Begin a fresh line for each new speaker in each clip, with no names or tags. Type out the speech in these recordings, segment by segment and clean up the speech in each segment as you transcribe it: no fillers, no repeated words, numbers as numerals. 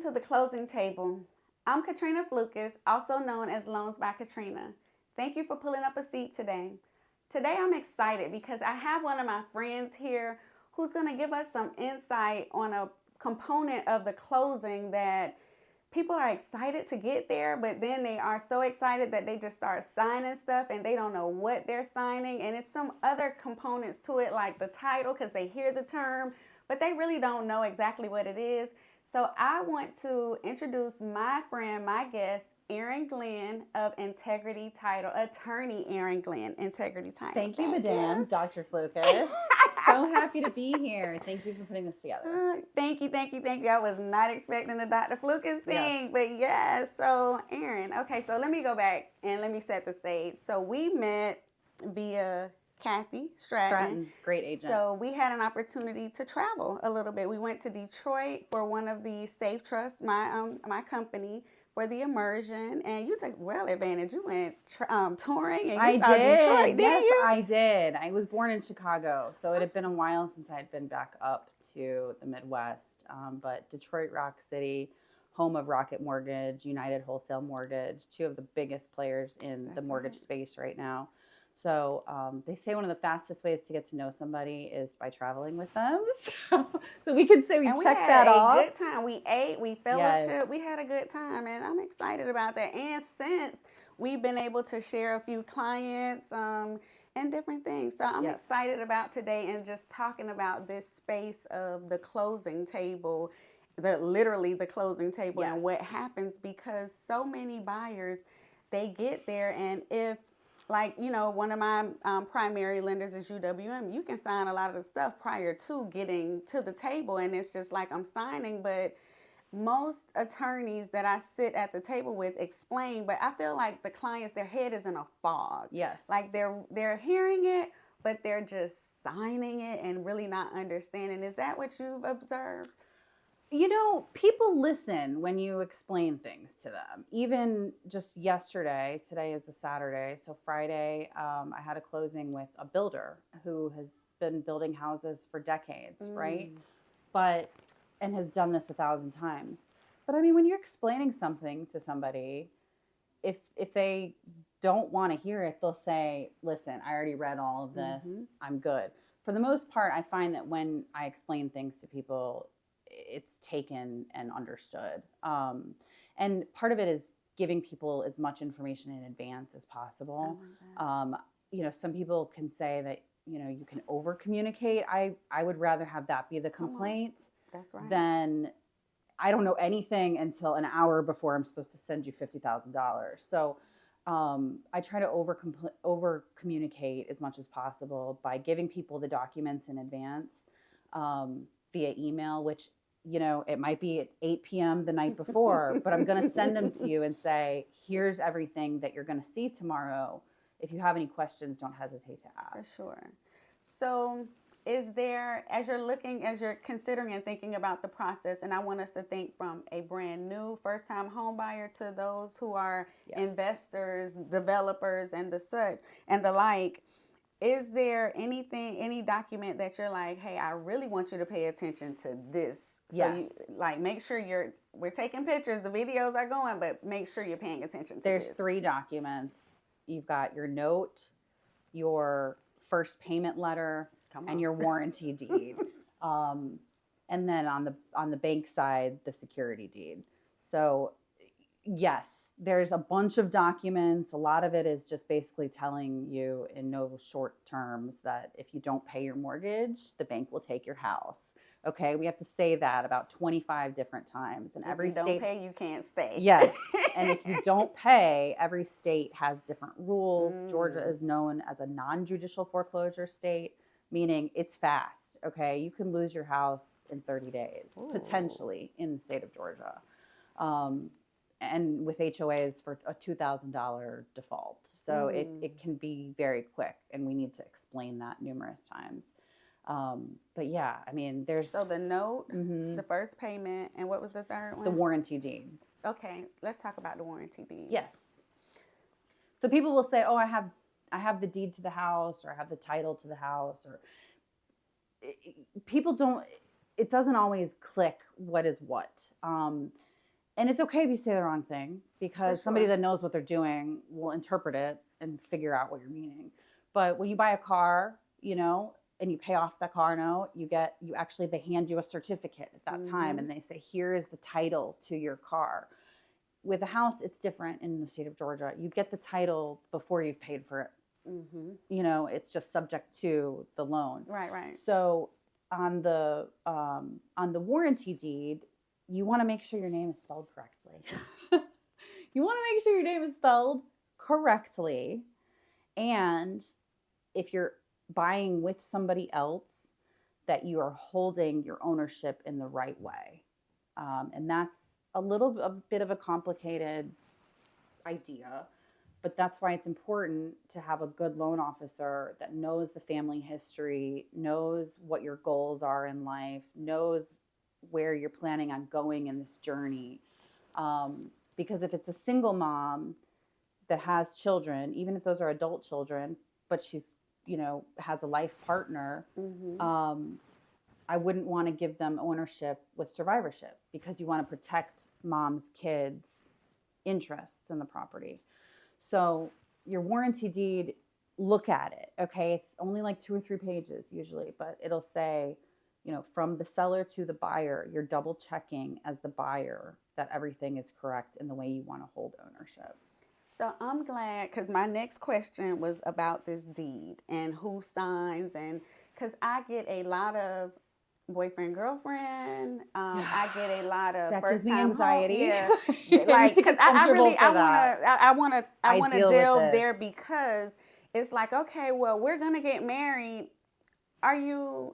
to the closing table. I'm Katrina Flukas, also known as Loans by Katrina. Thank you for pulling up a seat today. Today I'm excited because I have one of my friends here who's going to give us some insight on a component of the closing that people are excited to get there, but then they are so excited that they just start signing stuff and they don't know what they're signing. And it's some other components to it, like the title, because they hear the term, but they really don't know exactly what it is. So I want to introduce my friend, my guest, Erin Glynn of Integrity Title, attorney Erin Glynn, Integrity Title.
Thank you, Madam, Dr. Flukas. So happy to be here. Thank you for putting this together.
Thank you. I was not expecting the Dr. Flukas thing, but yeah. So, Erin, okay, so let me go back and let me set the stage. So we met via Kathy Stratton.
Great agent.
So we had an opportunity to travel a little bit. We went to Detroit for one of the Safe Trust, my company, for the immersion, and you took well advantage. You went touring, and you saw Detroit, didn't you?
I did. I was born in Chicago, so it had been a while since I had been back up to the Midwest. But Detroit, Rock City, home of Rocket Mortgage, United Wholesale Mortgage, two of the biggest players in the mortgage space right now. So they say one of the fastest ways to get to know somebody is by traveling with them. So we could say we checked that off.
We had a good time. We ate, we fellowship, yes. We had a good time, and I'm excited about that. And since we've been able to share a few clients and different things, so I'm excited about today and just talking about this space of the closing table, literally the closing table, and what happens, because so many buyers, they get there, and if like, you know, one of my primary lenders is UWM. You can sign a lot of the stuff prior to getting to the table, and it's just like I'm signing. But most attorneys that I sit at the table with explain, but I feel like the clients, their head is in a fog.
Yes.
Like they're hearing it, but they're just signing it and really not understanding. Is that what you've observed?
You know, people listen when you explain things to them. Even just yesterday, today is a Saturday, so Friday, I had a closing with a builder who has been building houses for decades, right? And has done this 1,000 times. But I mean, when you're explaining something to somebody, if they don't want to hear it, they'll say, listen, I already read all of this, I'm good. For the most part, I find that when I explain things to people, it's taken and understood. And part of it is giving people as much information in advance as possible. You know, some people can say that, you know, you can over communicate. I would rather have that be the complaint.
That's right.
Than I don't know anything until an hour before I'm supposed to send you $50,000. So I try to over communicate as much as possible by giving people the documents in advance via email, which, you know, it might be at 8 p.m. the night before, but I'm going to send them to you and say, here's everything that you're going to see tomorrow. If you have any questions, don't hesitate to ask.
For sure. So is there, as you're considering and thinking about the process, and I want us to think from a brand new first-time home buyer to those who are investors, developers, and the like, is there any document that you're like, hey, I really want you to pay attention to this? So you, like, make sure we're taking pictures, the videos are going, but make sure you're paying attention to
There's 3 documents. You've got your note, your first payment letter, and your warranty deed. And then on the bank side, the security deed. So yes, there's a bunch of documents. A lot of it is just basically telling you in no short terms that if you don't pay your mortgage, the bank will take your house. Okay, we have to say that about 25 different times. And every state,
don't pay, you can't stay.
Yes, and if you don't pay, every state has different rules. Georgia is known as a non-judicial foreclosure state, meaning it's fast. Okay, you can lose your house in 30 days, potentially, in the state of Georgia. And with HOAs for a $2,000 default. So it can be very quick, and we need to explain that numerous times. But yeah, I mean, there's...
So the note, the first payment, and what was the third one?
The warranty deed.
Okay, let's talk about the warranty deed.
Yes. So people will say, oh, I have the deed to the house, or I have the title to the house, or... People don't... It doesn't always click what is what. And it's okay if you say the wrong thing, because
For
somebody
sure.
that knows what they're doing will interpret it and figure out what you're meaning. But when you buy a car, and you pay off that car note, they hand you a certificate at that time, and they say, here is the title to your car. With a house, it's different in the state of Georgia. You get the title before you've paid for it. It's just subject to the loan.
Right.
So on the warranty deed, you want to make sure your name is spelled correctly. You want to make sure your name is spelled correctly. And if you're buying with somebody else, that you are holding your ownership in the right way. And that's a bit of a complicated idea, but that's why it's important to have a good loan officer that knows the family history, knows what your goals are in life, knows where you're planning on going in this journey. Because if it's a single mom that has children, even if those are adult children, but she's, has a life partner, I wouldn't want to give them ownership with survivorship, because you want to protect mom's kids' interests in the property. So your warranty deed, look at it. Okay. It's only like 2 or 3 pages usually, but it'll say, from the seller to the buyer, you're double checking as the buyer that everything is correct in the way you want to hold ownership.
So I'm glad, because my next question was about this deed and who signs, and because I get a lot of boyfriend girlfriend, I get a lot of
That
first
gives me
time
anxiety.
home, like, because I really I want to delve there,
this.
because it's like, okay, well, we're gonna get married.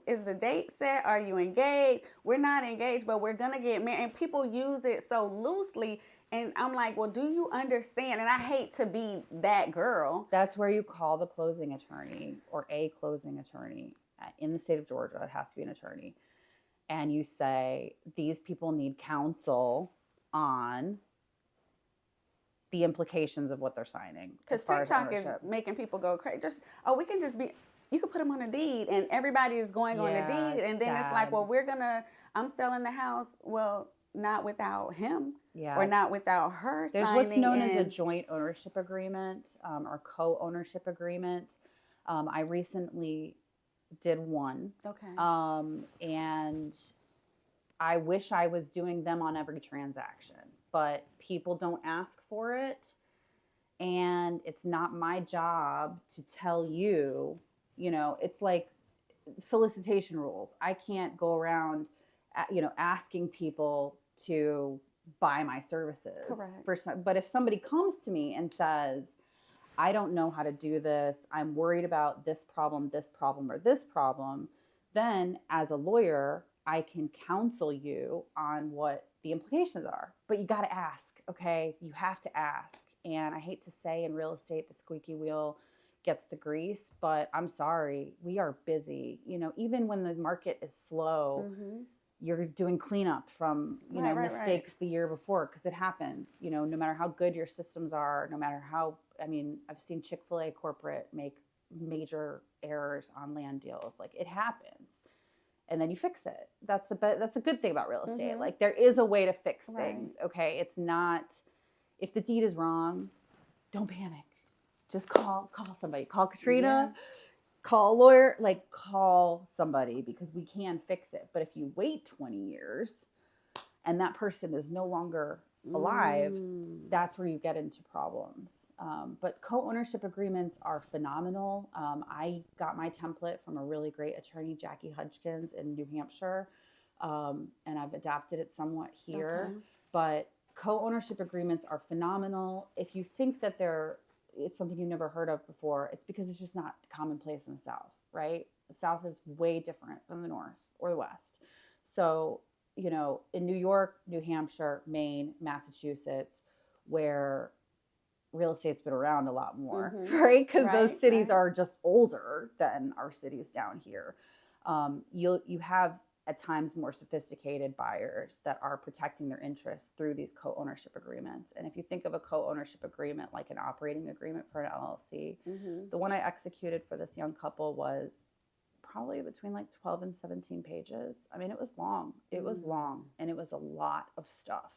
Is the date set? Are you engaged? We're not engaged, but we're gonna get married. And people use it so loosely. And I'm like, well, do you understand? And I hate to be that girl.
That's where you call the closing attorney, or a closing attorney. In the state of Georgia, it has to be an attorney. And you say, these people need counsel on the implications of what they're signing.
Because TikTok is making people go crazy. You can put them on a deed, and everybody is going on the deed. And then it's like, well, I'm selling the house. Well, not without him, or not without her.
There's what's known as a joint ownership agreement, or co-ownership agreement. I recently did one.
Okay.
And I wish I was doing them on every transaction, but people don't ask for it. And it's not my job to tell you, it's like solicitation rules. I can't go around, asking people to buy my services.
Correct.
But if somebody comes to me and says, I don't know how to do this, I'm worried about this problem, or this problem, then as a lawyer, I can counsel you on what the implications are. But you got to ask, okay? You have to ask. And I hate to say, in real estate, the squeaky wheel gets the grease, but I'm sorry, we are busy. Even when the market is slow, you're doing cleanup from, mistakes the year before, because it happens, no matter how good your systems are, no matter how, I've seen Chick-fil-A corporate make major errors on land deals. Like, it happens. And then you fix it. That's a good thing about real estate. Like, there is a way to fix things. Okay. It's not, if the deed is wrong, don't panic. Just call somebody. Call Katrina. Yeah. Call a lawyer, call somebody, because we can fix it. But if you wait 20 years and that person is no longer alive, that's where you get into problems. But co-ownership agreements are phenomenal. I got my template from a really great attorney, Jackie Hudgkins, in New Hampshire, and I've adapted it somewhat here. Okay. But co-ownership agreements are phenomenal. If you think that it's something you've never heard of before, it's because it's just not commonplace in the South, right? The South is way different than the North or the West. So, in New York, New Hampshire, Maine, Massachusetts, where real estate's been around a lot more, right? Because those cities are just older than our cities down here. You have at times more sophisticated buyers that are protecting their interests through these co-ownership agreements. And if you think of a co-ownership agreement like an operating agreement for an LLC, the one I executed for this young couple was probably between 12 and 17 pages. It was long. It was long, and it was a lot of stuff.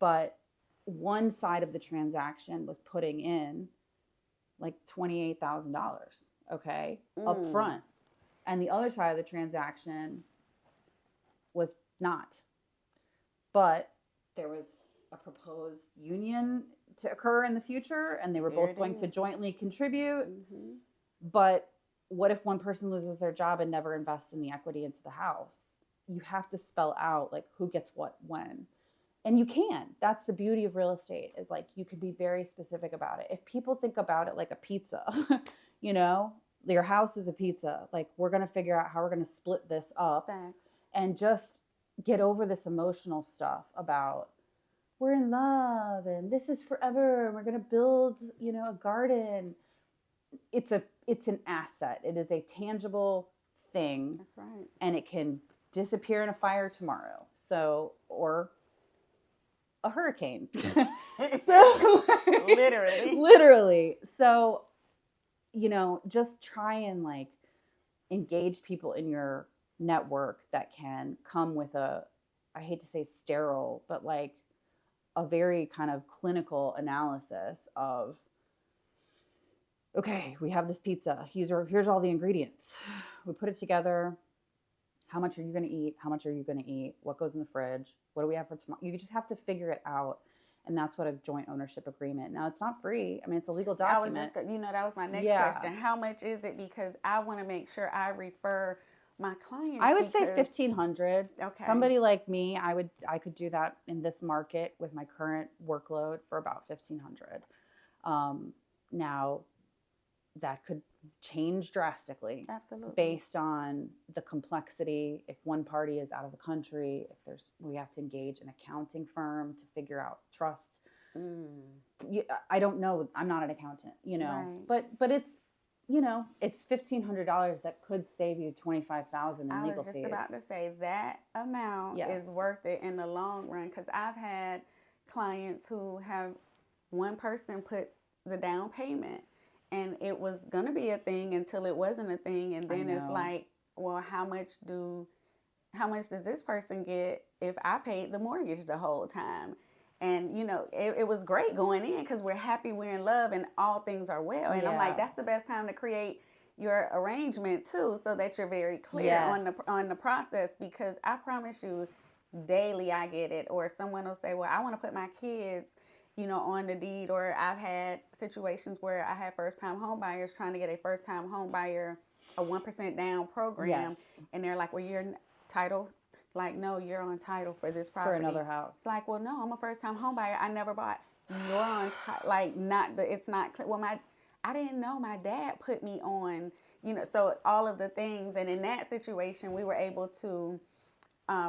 but one side of the transaction was putting in like $28,000, okay, up front. And the other side of the transaction was not. But there was a proposed union to occur in the future, and they were both going to jointly contribute. But what if one person loses their job and never invests in the equity into the house? You have to spell out like who gets what when. And you can. That's the beauty of real estate, is like you can be very specific about it. If people think about it like a pizza, you know, your house is a pizza. Like, we're going to figure out how we're going to split this up.
Thanks.
And just get over this emotional stuff about we're in love and this is forever and we're going to build, you know, a garden. It's an asset. It is a tangible thing.
That's right.
And it can disappear in a fire tomorrow. So, or a hurricane. So literally. So, you know, just try and like engage people in your network that can come with a, I hate to say sterile, but like a very kind of clinical analysis of, okay, we have this pizza. Here's all the ingredients. We put it together. How much are you going to eat? How much are you going to eat? What goes in the fridge? What do we have for tomorrow? You just have to figure it out. And that's what a joint ownership agreement. Now, it's not free. I mean, it's a legal document.
I was just, you know, that was my next question. How much is it? Because I want to make sure I refer my clients.
I would say $1,500.
Okay.
Somebody like me, I could do that in this market with my current workload for about $1,500. Now, that could change drastically.
Absolutely.
Based on the complexity. If one party is out of the country, we have to engage an accounting firm to figure out trust. I don't know. I'm not an accountant, you know, right. But it's, you know, it's $1,500 that could save you $25,000 in legal fees.
I was just about to say that amount is worth it in the long run, because I've had clients who have one person put the down payment. And it was going to be a thing until it wasn't a thing. And then it's like, well, how much does this person get if I paid the mortgage the whole time? And, you know, it was great going in because we're happy, we're in love, and all things are well. And I'm like, that's the best time to create your arrangement, too, so that you're very clear on the process. Because I promise you, daily I get it. Or someone will say, well, I want to put my kids, you know, on the deed. Or I've had situations where I had first-time home buyers trying to get a first-time home buyer a 1% down program. And they're like, well, you're title. Like, no, you're on title for this property.
For another house.
It's like, well, no, I'm a first-time home buyer. I never bought. You're on title. Like, it's not clear. Well, I didn't know my dad put me on, you know, so all of the things. And in that situation, we were able to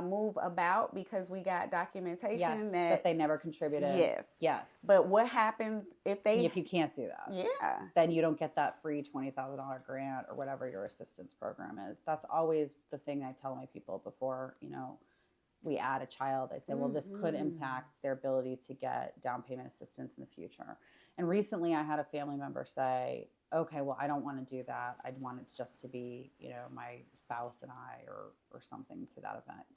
move about because we got documentation
that they never contributed. Yes.
But what happens if
you can't do that?
Yeah.
Then you don't get that free $20,000 grant or whatever your assistance program is. That's always the thing I tell my people before, you know, we add a child. I say, well, this could impact their ability to get down payment assistance in the future. And recently I had a family member say, okay, well, I don't want to do that. I'd want it just to be, you know, my spouse and I, or something to that effect.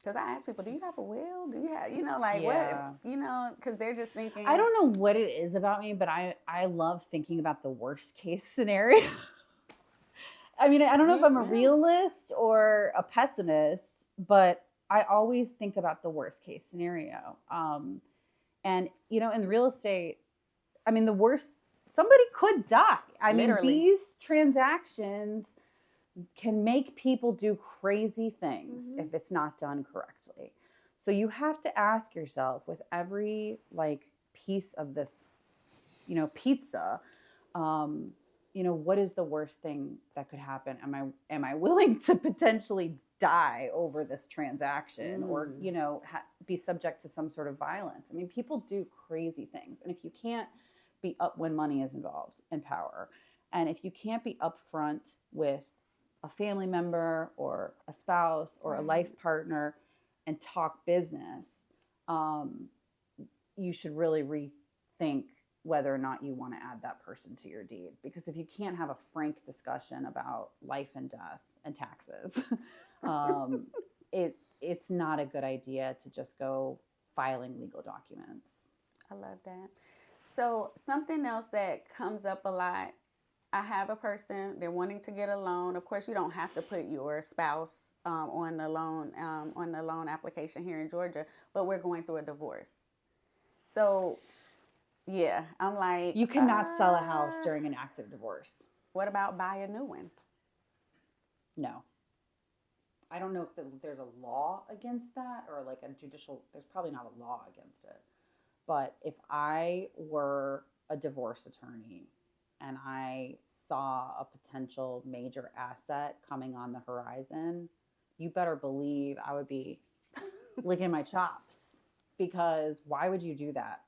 Because I ask people, do you have a will? Do you have, you know, like what, you know, because they're just thinking.
I don't know what it is about me, but I love thinking about the worst case scenario. I mean, I don't know if I'm a realist or a pessimist, but I always think about the worst case scenario. And, you know, in real estate, I mean, somebody could die. I mean, these transactions can make people do crazy things if it's not done correctly. So you have to ask yourself with every like piece of this, you know, pizza, you know, what is the worst thing that could happen? Am I willing to potentially die over this transaction or, you know, be subject to some sort of violence? I mean, people do crazy things. And if you can't be up when money is involved and power, and if you can't be upfront with a family member or a spouse or a life partner and talk business, you should really rethink whether or not you want to add that person to your deed. Because if you can't have a frank discussion about life and death and taxes, it's not a good idea to just go filing legal documents.
I love that. So something else that comes up a lot, I have a person, they're wanting to get a loan. Of course, you don't have to put your spouse on the loan application here in Georgia, but we're going through a divorce. So yeah, I'm like,
You cannot sell a house during an active divorce.
what about buy a new one?
No. I don't know if there's a law against that, or like a judicial, there's probably not a law against it. But if I were a divorce attorney and I saw a potential major asset coming on the horizon, you better believe I would be licking my chops, because why would you do that?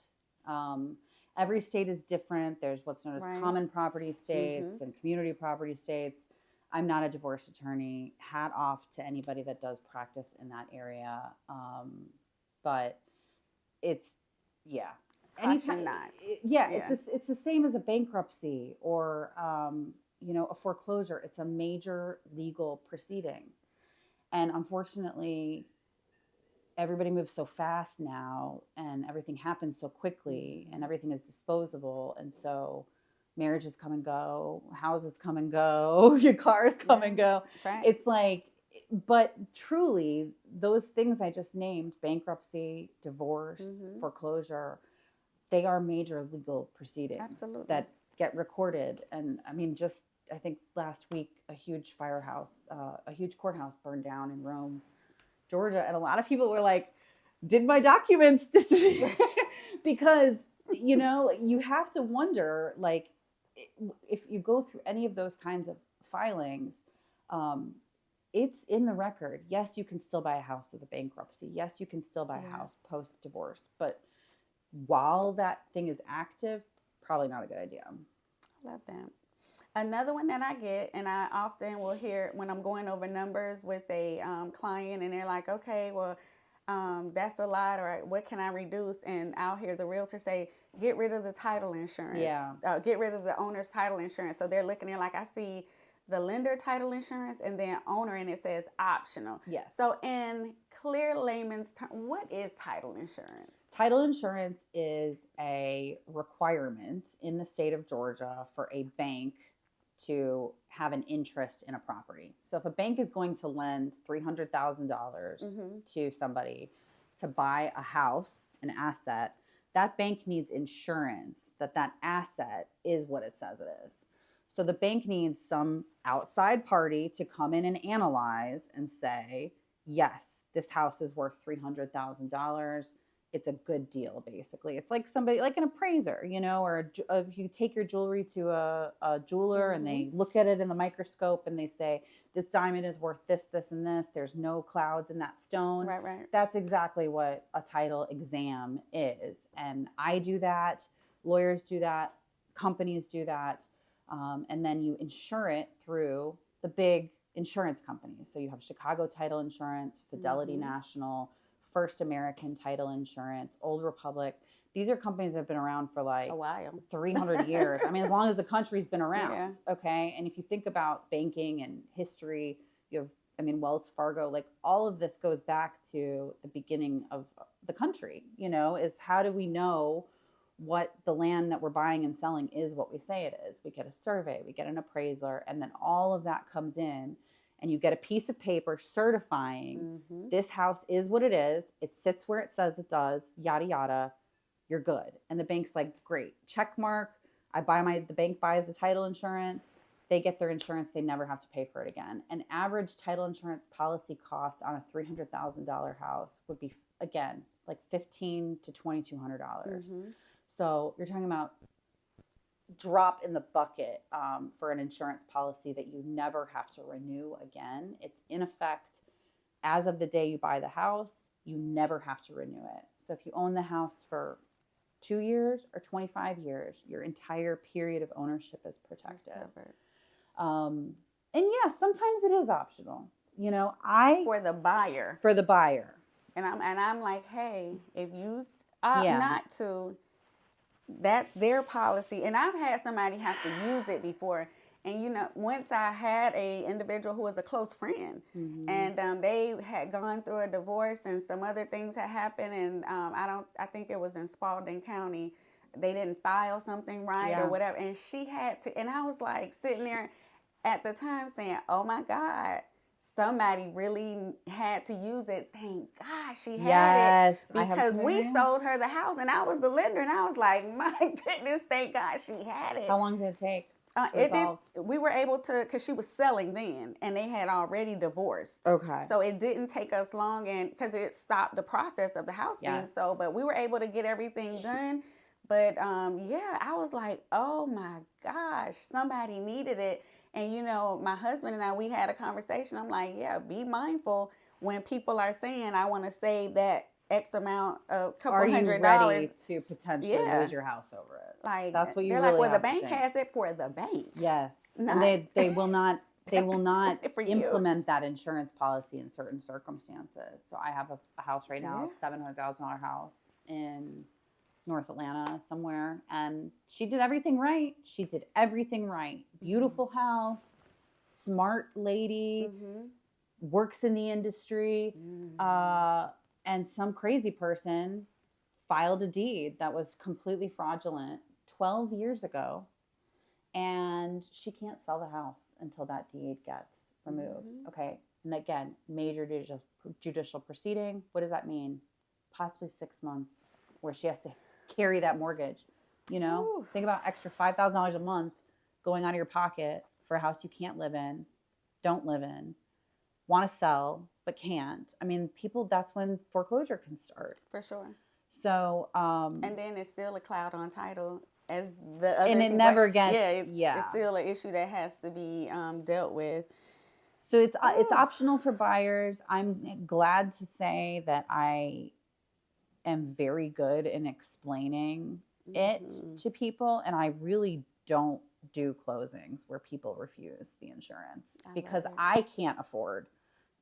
Every state is different. There's what's known as
Right.
common property states and community property states. I'm not a divorce attorney. Hat off to anybody that does practice in that area. But it's, yeah.
Caution not.
Yeah,
Yeah.
it's the same as a bankruptcy or, a foreclosure. It's a major legal proceeding. And unfortunately, everybody moves so fast now, and everything happens so quickly, and everything is disposable. And so marriages come and go, houses come and go, your cars come and go.
Right.
It's like, but truly, those things I just named, bankruptcy, divorce, foreclosure, they are major legal proceedings.
Absolutely.
That get recorded. And I mean, just, I think last week, a huge courthouse burned down in Rome, Georgia. And a lot of people were like, did my documents disappear? Because, you have to wonder, like, if you go through any of those kinds of filings, it's in the record. Yes, you can still buy a house with a bankruptcy. Yes, you can still buy a house post-divorce. But while that thing is active, probably not a good idea.
Love that. Another one that I get, and I often will hear when I'm going over numbers with a client, and they're like, okay, well, that's a lot, or what can I reduce? And I'll hear the realtor say, get rid of the title insurance.
Yeah.
Get rid of the owner's title insurance. So they're looking there like, I see the lender title insurance and then owner, and it says optional.
Yes.
So in clear layman's terms, what is title insurance?
Title insurance is a requirement in the state of Georgia for a bank to have an interest in a property. So if a bank is going to lend $300,000 to somebody to buy a house, an asset, that bank needs insurance that that asset is what it says it is. So the bank needs some outside party to come in and analyze and say, yes, this house is worth $300,000. It's a good deal, basically. It's like somebody, like an appraiser, or if you take your jewelry to a jeweler and they look at it in the microscope and they say, this diamond is worth this, this, and this. There's no clouds in that stone.
Right.
That's exactly what a title exam is. And I do that. Lawyers do that. Companies do that. And then you insure it through the big insurance companies. So you have Chicago Title Insurance, Fidelity National, First American Title Insurance, Old Republic. These are companies that have been around for like
a while,
300 years. I mean, as long as the country's been around.
Yeah.
Okay. And if you think about banking and history, Wells Fargo, like all of this goes back to the beginning of the country, is how do we know what the land that we're buying and selling is what we say it is? We get a survey, we get an appraiser, and then all of that comes in. And you get a piece of paper certifying this house is what it is. It sits where it says it does, yada, yada. You're good. And the bank's like, great, check mark. The bank buys the title insurance. They get their insurance. They never have to pay for it again. An average title insurance policy cost on a $300,000 house would be, again, like $1,500 to $2,200. So you're talking about drop in the bucket for an insurance policy that you never have to renew again. It's in effect as of the day you buy the house. You never have to renew it. So if you own the house for 2 years or 25 years, your entire period of ownership is protected. And yeah, sometimes it is optional.
For the buyer. And I'm like, hey, if you opt not to, that's their policy. And I've had somebody have to use it before, And once I had a individual who was a close friend, and they had gone through a divorce, and some other things had happened, and I think it was in Spalding County. They didn't file something right or whatever, and she had to. And I was like sitting there at the time saying, "Oh my God." Somebody really had to use it. Thank God she had it, because we sold her the house, and I was the lender, and I was like, my goodness, thank God she had it.
How long did it take?
We were able to, because she was selling then, and they had already divorced.
Okay.
So it didn't take us long, and because it stopped the process of the house being sold, but we were able to get everything done. But I was like, oh my gosh, somebody needed it. And my husband and I, we had a conversation. I'm like, be mindful when people are saying, I want to save that X amount, a couple $100.
Are you ready to potentially lose your house over it?
Like,
that's what you
they're
really
like, well, the
have
bank has it for the bank.
Yes, and they will not implement that insurance policy in certain circumstances. So I have a house right now, $700,000 house in North Atlanta somewhere, and she did everything right. Beautiful house, smart lady, works in the industry, and some crazy person filed a deed that was completely fraudulent 12 years ago, and she can't sell the house until that deed gets removed. Okay, and again, major judicial proceeding. What does that mean? Possibly 6 months where she has to carry that mortgage. Ooh. Think about extra $5,000 a month going out of your pocket for a house you can't live in, don't live in, want to sell, but can't. I mean, people, that's when foreclosure can start.
For sure.
So,
and then it's still a cloud on title as the other.
And it never gets,
it's still an issue that has to be dealt with.
So it's optional for buyers. I'm glad to say that I am very good in explaining it to people, and I really don't do closings where people refuse the insurance because I can't afford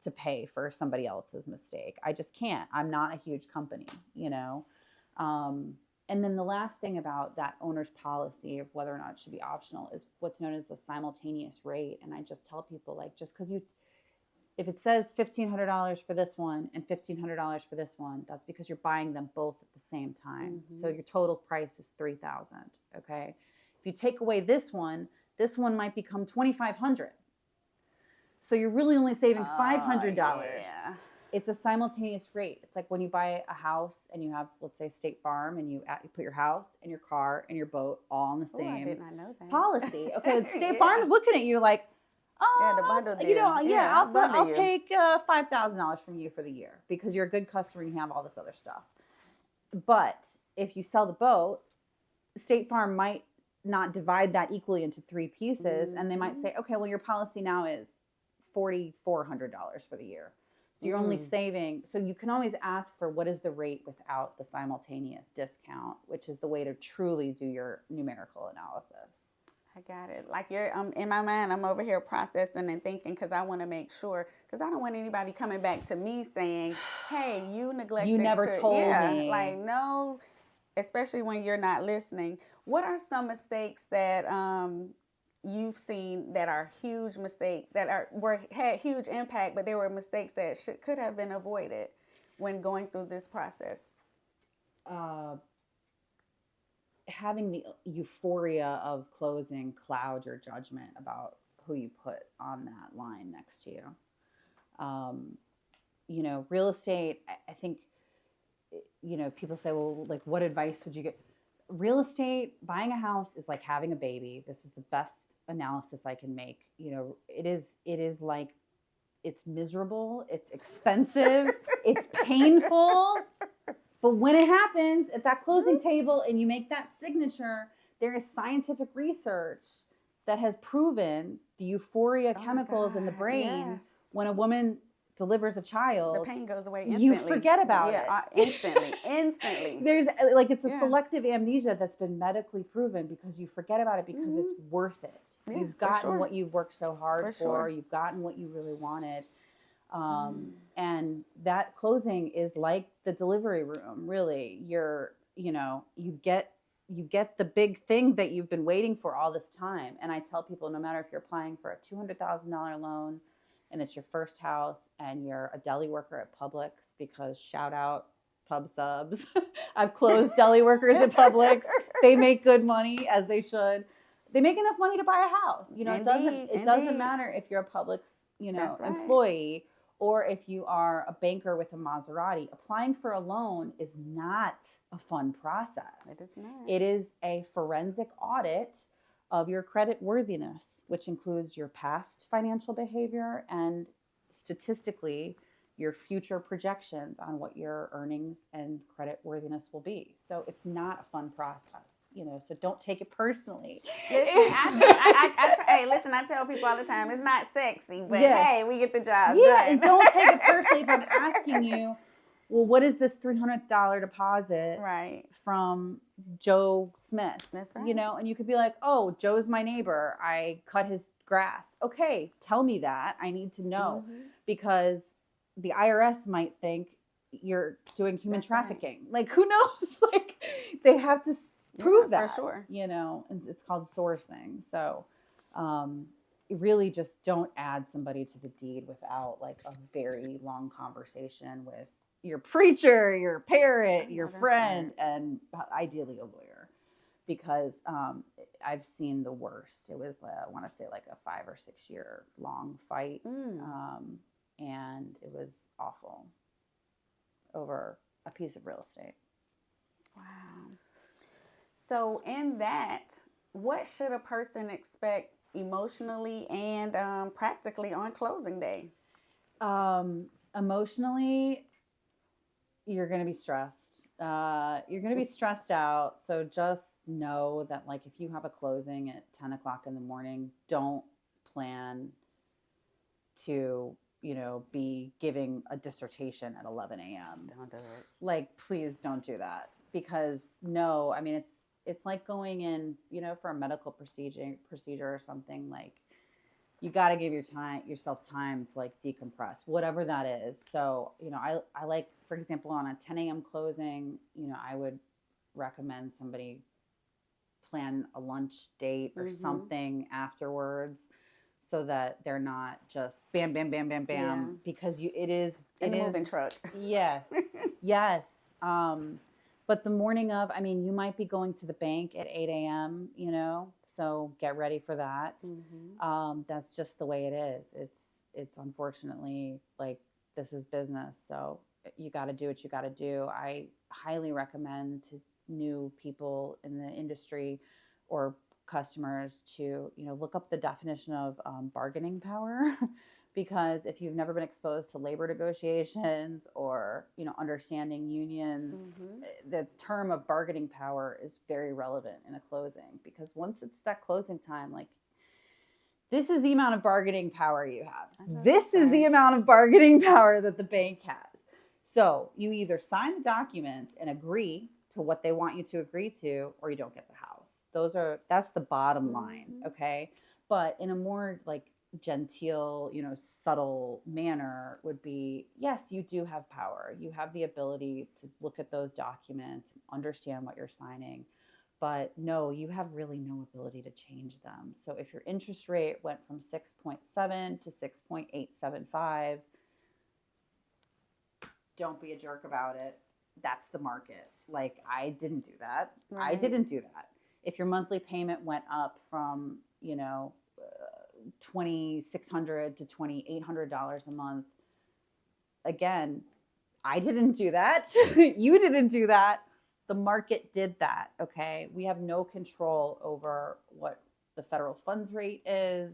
to pay for somebody else's mistake. I just can't. I'm not a huge company, and then the last thing about that owner's policy of whether or not it should be optional is what's known as the simultaneous rate. And I just tell people, like, just because if it says $1,500 for this one and $1,500 for this one, that's because you're buying them both at the same time. So your total price is $3,000. Okay. If you take away this one might become $2,500. So you're really only saving $500.
Yeah.
It's a simultaneous rate. It's like when you buy a house and you have, let's say, State Farm, and you put your house and your car and your boat all on the same
I did not know that.
policy. Okay, State Farm's looking at you like,
the bundle deal.
I'll take $5,000 from you for the year because you're a good customer and you have all this other stuff. But if you sell the boat, State Farm might not divide that equally into 3 pieces, and they might say, okay, well, your policy now is $4,400 for the year. So you're only saving. So you can always ask for what is the rate without the simultaneous discount, which is the way to truly do your numerical analysis.
I got it. Like in my mind, I'm over here processing and thinking because I want to make sure, because I don't want anybody coming back to me saying, hey, you neglected.
You never told me.
Like, no, especially when you're not listening. What are some mistakes that you've seen that are huge mistakes that had huge impact, but they were mistakes that could have been avoided when going through this process?
Having the euphoria of closing cloud your judgment about who you put on that line next to you. Real estate, I think, people say, well, like, what advice would you get? Real estate, buying a house is like having a baby. This is the best analysis I can make. It is like, it's miserable, it's expensive, it's painful. But when it happens at that closing table and you make that signature, there is scientific research that has proven the euphoria chemicals in the brain when a woman delivers a child.
The pain goes away instantly.
You forget about it.
Instantly.
There's it's a selective amnesia that's been medically proven because you forget about it because it's worth it. Yeah, you've gotten what you've worked so hard for. You've gotten what you really wanted. And that closing is like the delivery room, really. You get you get the big thing that you've been waiting for all this time. And I tell people, no matter if you're applying for a $200,000 loan and it's your first house and you're a deli worker at Publix, because shout out pub subs. I've closed deli workers at Publix. They make good money, as they should. They make enough money to buy a house. You know,
Indeed,
it doesn't matter if you're a Publix, you know,
That's right.
employee, or if you are a banker with a Maserati. Applying for a loan is not a fun process.
It is not.
It is a forensic audit of your credit worthiness, which includes your past financial behavior and statistically your future projections on what your earnings and credit worthiness will be. So it's not a fun process, you know, so don't take it personally.
Listen, hey, listen, I tell people all the time, it's not sexy, but
Yes.
hey, we get the job
Yeah,
done.
and don't take it personally if I'm asking you, well, what is this $300 deposit
Right.
from Joe Smith?
That's right.
You know, and you could be like, oh, Joe's my neighbor. I cut his grass. Okay, tell me that. I need to know, because the IRS might think you're doing human
That's right.
trafficking. Like, who knows? Like, they have to prove
Yeah,
that.
for sure.
You know, and it's called sourcing. So, really just don't add somebody to the deed without like a very long conversation with your preacher, your parent, your
that's
friend, and ideally a lawyer, because I've seen the worst. It was, I want to say, like a 5 or 6 year long fight. And it was awful over a piece of real estate.
Wow. So in that, what should a person expect emotionally and practically on closing day?
Emotionally, you're going to be stressed. You're going to be stressed out. So just know that, like, if you have a closing at 10 o'clock in the morning, don't plan to, you know, be giving a dissertation at 11 a.m.
Don't do it.
Like, please don't do that, because no, I mean, it's like going in, you know, for a medical procedure or something. Like, you got to give yourself time to like decompress, whatever that is. So, you know, I like, for example, on a 10 a.m. closing, you know, I would recommend somebody plan a lunch date or something afterwards, so that they're not just bam, bam, bam, bam, bam, because it is
moving truck.
Yes. Yes. But the morning of, I mean, you might be going to the bank at 8 a.m., you know, so get ready for that. That's just the way it is. It's unfortunately, like, this is business. So you got to do what you got to do. I highly recommend to new people in the industry or customers to, you know, look up the definition of bargaining power, because if you've never been exposed to labor negotiations or, you know, understanding unions, the term of bargaining power is very relevant in a closing, because once it's that closing time, like, this is the amount of bargaining power you have. This is the amount of bargaining power that the bank has. So you either sign the documents and agree to what they want you to agree to, or you don't get the house. That's the bottom line. Okay. But in a more like genteel, you know, subtle manner would be, yes, you do have power. You have the ability to look at those documents, understand what you're signing, but no, you have really no ability to change them. So if your interest rate went from 6.7 to 6.875, don't be a jerk about it. That's the market. Like, I didn't do that.
Right.
I didn't do that. If your monthly payment went up from, you know, $2,600 to $2,800 a month, again, I didn't do that. You didn't do that. The market did that. Okay. We have no control over what the federal funds rate is,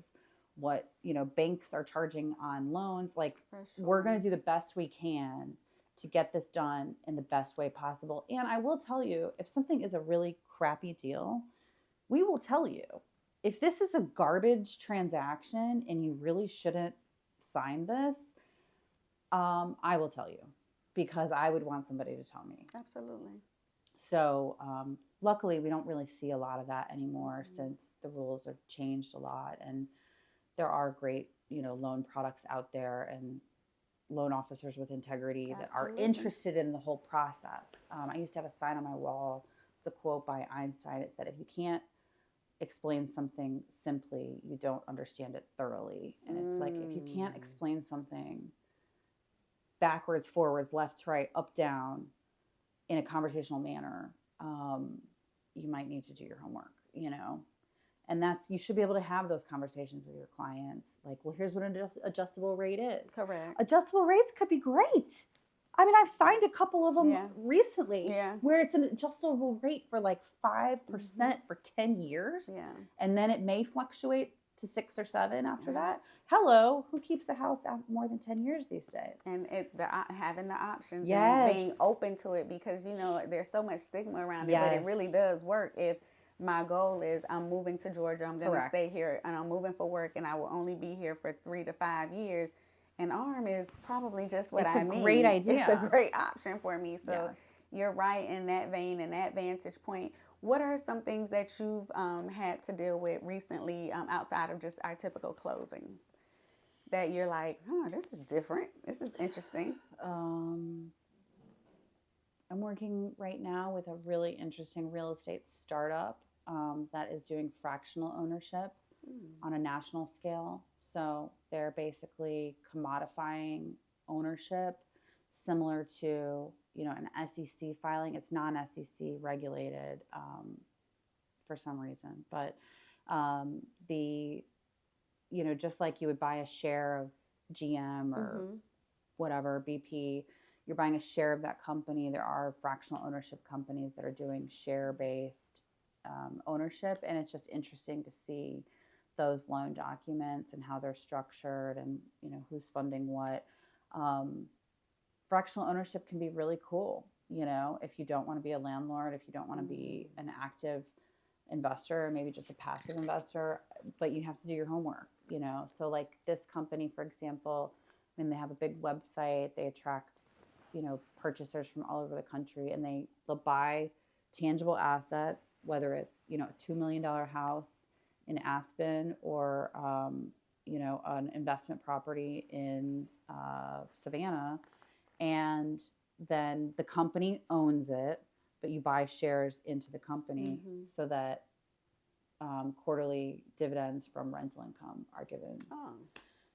what, you know, banks are charging on loans. Like, we're going to do the best we can to get this done in the best way possible. And I will tell you, if something is a really crappy deal, we will tell you. If this is a garbage transaction and you really shouldn't sign this, I will tell you, because I would want somebody to tell me.
Absolutely.
So luckily, we don't really see a lot of that anymore, since the rules have changed a lot, and there are great, you know, loan products out there and loan officers with integrity that are interested in the whole process. I used to have a sign on my wall, a quote by Einstein. It said, if you can't explain something simply, you don't understand it thoroughly. And it's like, if you can't explain something backwards, forwards, left, right, up, down in a conversational manner, you might need to do your homework, you know? And you should be able to have those conversations with your clients. Like, well, here's what an adjustable rate is.
Correct.
Adjustable rates could be great. I mean, I've signed a couple of them recently where it's an adjustable rate for like 5% for 10 years.
Yeah.
And then it may fluctuate to 6 or 7 after that. Hello, who keeps a house out more than 10 years these days?
And having the options and being open to it, because, you know, there's so much stigma around it, but it really does work. If my goal is I'm moving to Georgia, I'm going to stay here, and I'm moving for work, and I will only be here for 3 to 5 years, an ARM is probably just what I need.
It's a great idea.
It's a great option for me. So you're right in that vein and that vantage point. What are some things that you've had to deal with recently outside of just our typical closings that you're like, oh, this is different. This is interesting.
I'm working right now with a really interesting real estate startup that is doing fractional ownership on a national scale. So they're basically commodifying ownership similar to, you know, an SEC filing. It's non-SEC regulated for some reason. But you know, just like you would buy a share of GM or whatever, BP, you're buying a share of that company. There are fractional ownership companies that are doing share-based ownership. And it's just interesting to see those loan documents and how they're structured and, you know, who's funding what. Fractional ownership can be really cool, you know, if you don't want to be a landlord, if you don't want to be an active investor, or maybe just a passive investor, but you have to do your homework, you know. So like this company, for example, I mean, they have a big website, they attract, you know, purchasers from all over the country, and they'll buy tangible assets, whether it's, you know, a $2 million house in Aspen or, you know, an investment property in Savannah. And then the company owns it, but you buy shares into the company so that quarterly dividends from rental income are given. Oh.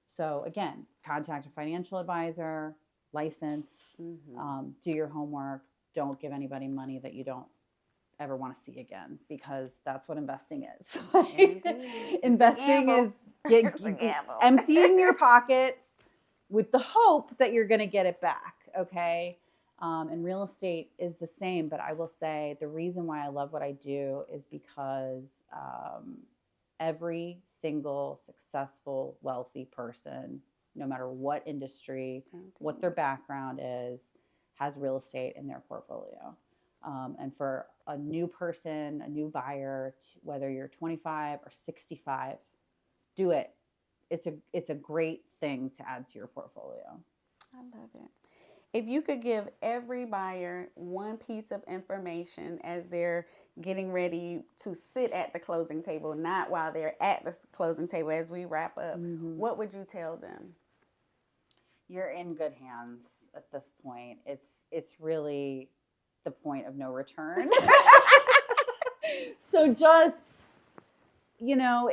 So again, contact a financial advisor, licensed, do your homework. Don't give anybody money that you don't ever want to see again, because that's what investing is. Investing is emptying your pockets with the hope that you're going to get it back. Okay. And real estate is the same, but I will say the reason why I love what I do is because every single successful, wealthy person, no matter what industry, what their background is, has real estate in their portfolio. And for a new person, a new buyer, whether you're 25 or 65, do it. It's a great thing to add to your portfolio.
I love it. If you could give every buyer one piece of information as they're getting ready to sit at the closing table, not while they're at the closing table as we wrap up, what would you tell them?
You're in good hands at this point. It's really the point of no return. So just, you know,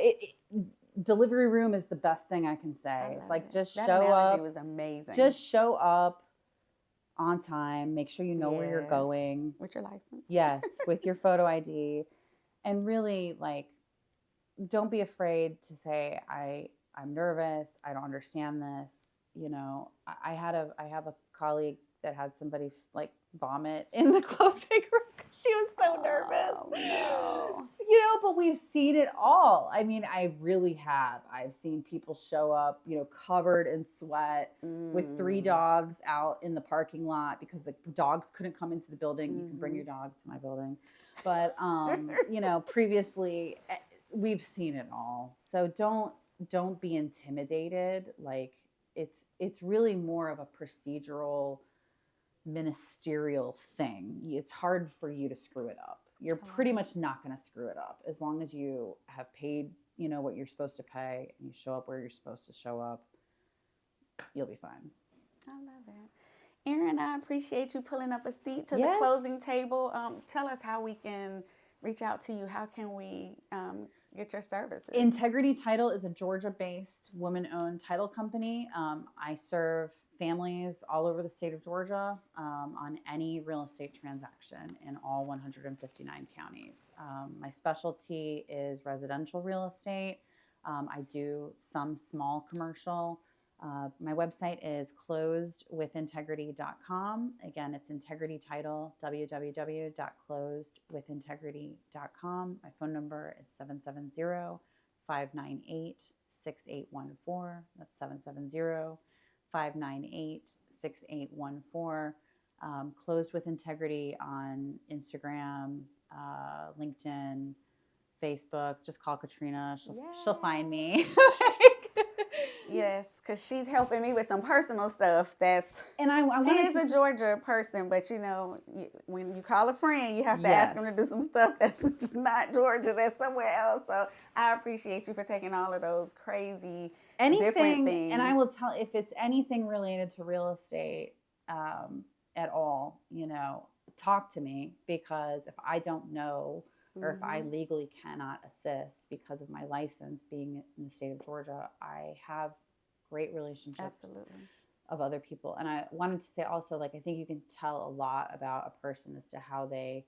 delivery room is the best thing I can say. It's like, just
that
show
analogy
up.
Was amazing.
Just show up on time. Make sure you know where you're going.
With your license.
Yes, with your photo ID. And really, like, don't be afraid to say, I'm nervous. I don't understand this. You know, I have a colleague that had somebody like vomit in the closing room. She was so nervous. No. You know, but we've seen it all. I mean, I really have. I've seen people show up, you know, covered in sweat with 3 dogs out in the parking lot because the dogs couldn't come into the building. You can bring your dog to my building. But, you know, previously we've seen it all. So don't be intimidated. Like, it's really more of a procedural, ministerial thing. It's hard for you to screw it up. You're pretty much not going to screw it up as long as you have paid, you know, what you're supposed to pay, and you show up where you're supposed to show up. You'll be fine.
I love it. Erin, I appreciate you pulling up a seat to the
Yes.
closing table. Tell us how we can reach out to you. How can we get your services?
Integrity Title is a Georgia-based, woman-owned title company. I serve families all over the state of Georgia on any real estate transaction in all 159 counties. My specialty is residential real estate. I do some small commercial. My website is closedwithintegrity.com. Again, it's Integrity Title, www.closedwithintegrity.com. My phone number is 770-598-6814. That's 770-598-6814. Closed with Integrity on Instagram, LinkedIn, Facebook. Just call Katrina. She'll find me.
Yes, because she's helping me with some personal stuff. She is a Georgia person, but when you call a friend, you have to ask them to do some stuff that's just not Georgia, that's somewhere else. So I appreciate you for taking all of those crazy different things.
And I will tell, if it's anything related to real estate at all, talk to me, because if I don't know, or if I legally cannot assist because of my license being in the state of Georgia, I have great relationships of other people. And I wanted to say also, I think you can tell a lot about a person as to how they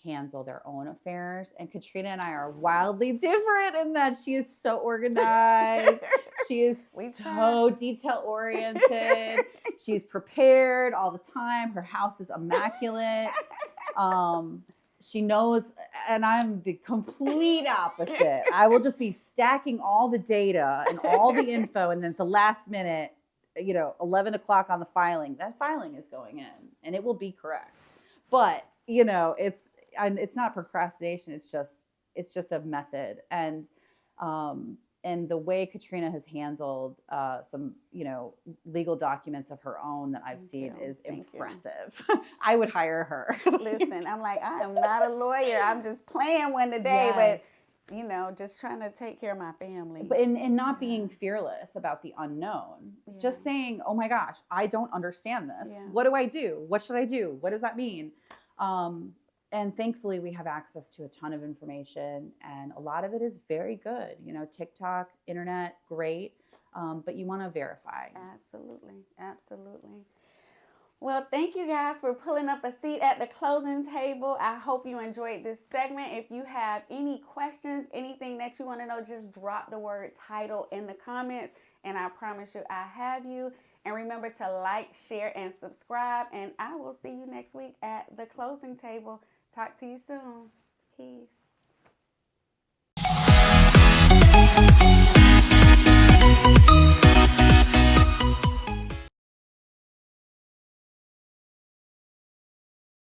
handle their own affairs. And Katrina and I are wildly different in that she is so organized. She is so detail oriented. She's prepared all the time. Her house is immaculate. She knows, and I'm the complete opposite. I will just be stacking all the data and all the info, and then at the last minute, 11 o'clock on the filing, that filing is going in, and it will be correct. But it's not procrastination. It's just a method, and the way Katrina has handled some, legal documents of her own that I've seen is impressive. I would hire her.
Listen, I'm like, I am not a lawyer. I'm just playing one today, but just trying to take care of my family.
But in not being fearless about the unknown, just saying, oh my gosh, I don't understand this. Yeah. What do I do? What should I do? What does that mean? And thankfully, we have access to a ton of information, and a lot of it is very good. TikTok, internet, great, but you want to verify.
Absolutely. Well, thank you guys for pulling up a seat at the closing table. I hope you enjoyed this segment. If you have any questions, anything that you want to know, just drop the word title in the comments, and I promise you I have you. And remember to like, share, and subscribe, and I will see you next week at the closing table. Talk to you soon. Peace.